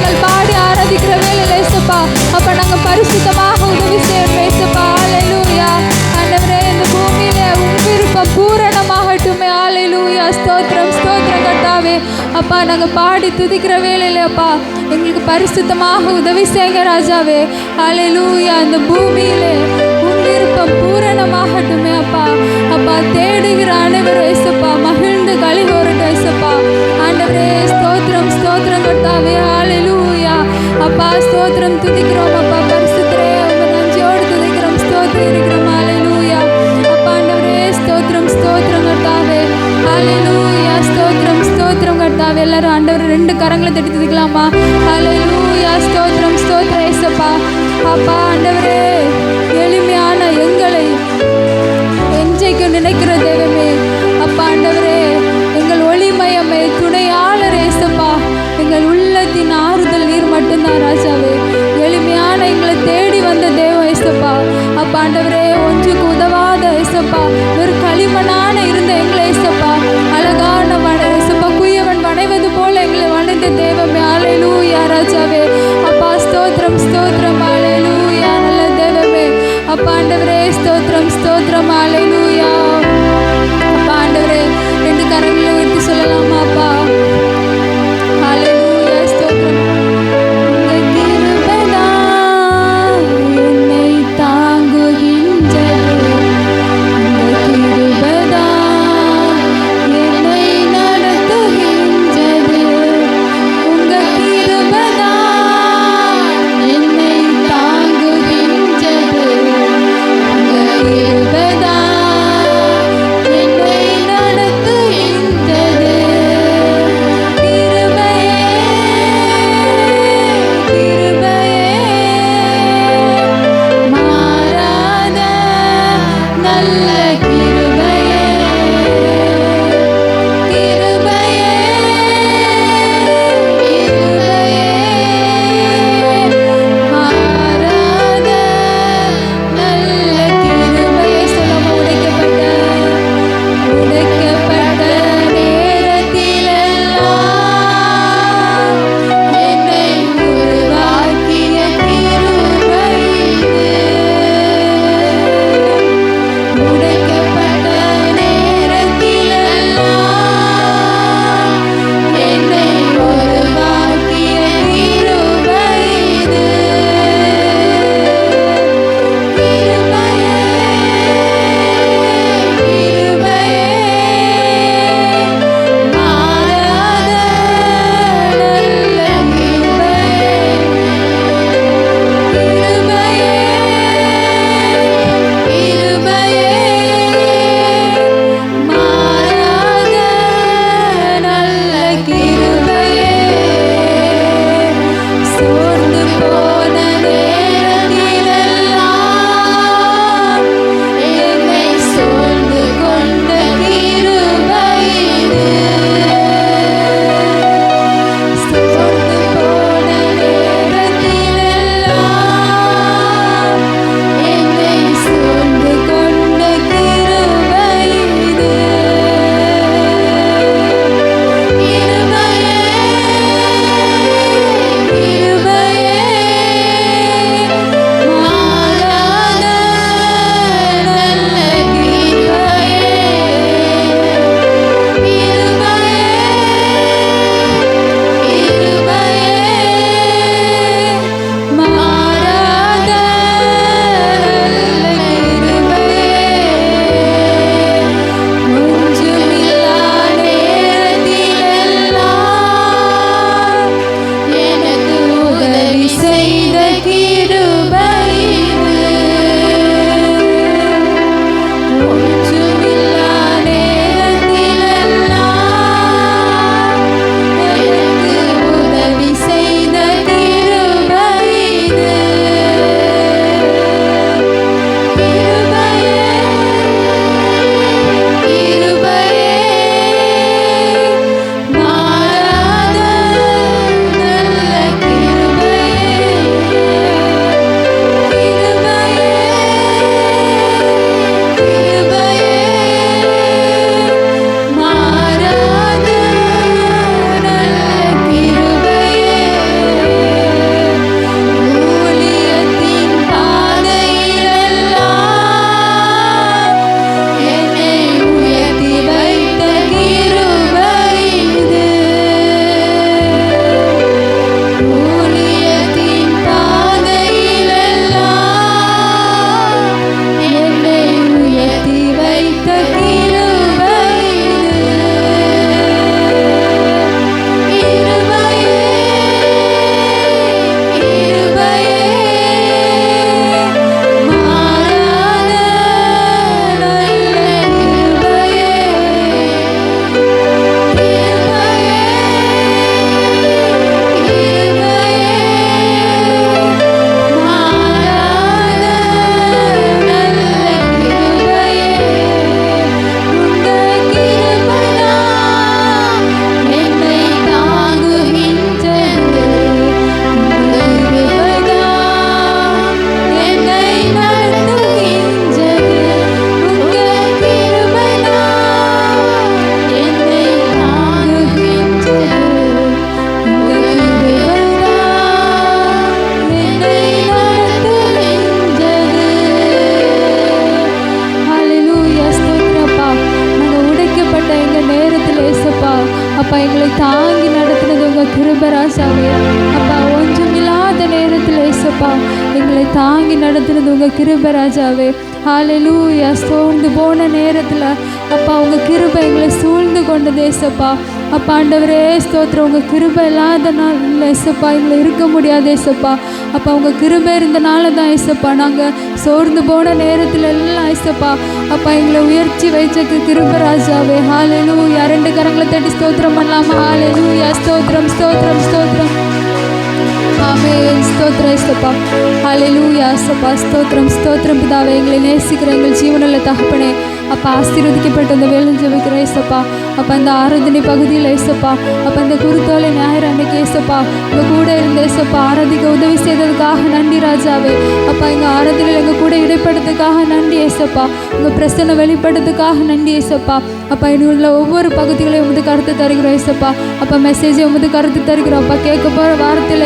நாங்கள் பாடி ஆராதிக்கிற வேளையில இயேசுப்பா அப்ப நாங்கள் பரிசுத்தமாக உதவி செய்யணும் இயேசுப்பா. ஹல்லேலூயா. ஆண்டவரே, இந்த பூமியிலே உம் விருப்பம் பூரணமாகட்டுமே. ஹல்லேலூயா. ஸ்தோத்திரம் ஸ்தோத்திரம் கர்த்தாவே. அப்பா நாங்கள் பாடி துதிக்கிற வேளையில அப்பா எங்களுக்கு பரிசுத்தமாக உதவி செய்யுங்க ராஜாவே. ஹல்லேலூயா. இந்த பூமியிலே உம் விருப்பம் பூரணமாகட்டுமே அப்பா. அப்பா தேடுகிற அனைவரும் இயேசுப்பா மகிழ்ந்து களி கூறட்டும் இயேசுப்பா. ஆண்டவரே ஸ்தோத்திரம் ஸ்தோத்திரம் கர்த்தாவே. ஹல்லேலூயா. அப்பா ஸ்தோத்திரம் துதிக்கிறோம் அப்பா. பரிசுத்தரே உங்க நன்றியோடு துதிக்கிறோம் ஸ்தோத்திரிக்கிறோம். ஹல்லேலூயா. அப்பா ஆண்டவரே ஸ்தோத்திரம் ஸ்தோத்திரம் கர்த்தாவே. ஹல்லேலூயா. ஸ்தோத்திரம் ஸ்தோத்திரம் கர்த்தாவே. எல்லாரும் ஆண்டவர் 2 கரங்களை தட்டி துதிக்கலாமா? ஹல்லேலூயா. ஸ்தோத்திரம் ஸ்தோத்திரம் இயேசுப்பா. அப்பா ஆண்டவரே எளிமையான எங்களை என்றைக்கு நினைக்கிற தெய்வமே அப்பா ஆண்டவரே எங்கள் ஒளிமயமே துணையாளர் இயேசுப்பா. எங்கள் உள்ளத்தின் ஆறுதல் நீர் மட்டும்தான் ராஜாவே. எளிமையான எங்களை தேடி வந்த தேவம் இயேசுப்பா. அப்பா ஆண்டவரே ஒன்றுக்கு உதவாத இயேசுப்பா ஒரு களிமண்ணான இருந்த எங்களை இயேசுப்பா அழகான இயேசுப்பா குயவன் வணைவது போல எங்களை வணைந்த தேவமே. ஹல்லேலூயா ராஜாவே. அப்பா ஸ்தோத்திரம் ஸ்தோத்திரம். ஹல்லேலூயா. நல்ல தேவமே அப்பா ஆண்டவரே ஸ்தோத்திரம் ஸ்தோத்திரம். ஹல்லேலூயா. அப்பா ஆண்டவரே 2 கரங்களை விட்டு சொல்லலாமா அப்பா? ஹல்லேலூயா. ஸ்தோத்திரம். உங்க கிருபைதான் என்னை தாங்குகின்றது. உங்க கிருபைதான் என்னை நடத்துகின்றது. உங்க கிருபைதான் என்னை தாங்குகின்றது. ஏசப்பா எங்களை தாங்கி நடத்துனது உங்கள் கிருபை ராஜாவே. ஹல்லேலூயா. சோர்ந்து போன நேரத்தில் அப்பா உங்கள் கிருபை எங்களை சூழ்ந்து கொண்டது ஏசப்பா. அப்பா ஆண்டவரே ஸ்தோத்திரம். உங்கள் கிருபை இல்லாத நாள் இல்லை ஏசப்பா எங்களை இருக்க முடியாது ஏசப்பா. அப்பா உங்கள் கிருபை இருந்தனால தான் ஏசப்பா நாங்கள் சோர்ந்து போன நேரத்தில் எல்லாம் ஏசப்பா அப்பா எங்களை உயர்ச்சி வைச்சக்கு கிருபை ராஜாவே. ஹல்லேலூயா. 2 கரங்களை தட்டி ஸ்தோத்திரம் பண்ணலாமா? ஹல்லேலூயா. ஸ்தோத்திரம் ஸ்தோத்திரம் ஸ்தோத்திரம். ஆமென். ஸ்தோத்திரம் ஏசப்பா. ஹல்லேலூயா ஏசப்பா. ஸ்தோத்திரம் ஸ்தோத்திரம் பிதாவே. எங்களை நேசிக்கிற எங்கள் ஜீவனுள்ள தகப்பனே அப்பா ஆசீர்வதிக்கப்பட்ட அந்த வேலை ஜெபிக்கிற ஏசப்பா. அப்போ அந்த ஆராதனை பகுதியில் ஏசப்பா அப்போ அந்த குருத்தோலை ஞாயிறு அன்னைக்கு ஏசப்பா உங்கள் கூட இருந்த ஏசப்பா ஆராதிக்க உதவி செய்ததுக்காக நன்றி ராஜாவே. அப்பா எங்கள் ஆராதனையில் எங்கள் கூட இடைப்படுறதுக்காக நன்றி ஏசப்பா. உங்கள் பிரசன்னம் வெளிப்படுறதுக்காக நன்றி ஏசப்பா. அப்பா இன்னுள்ள ஒவ்வொரு பகுதிகளையும் உமது கருத்து தருகிறோம் ஏசப்பா. அப்போ மெசேஜை உமது கருத்து தருகிறோம் அப்பா. கேட்க போகிற வாரத்தில்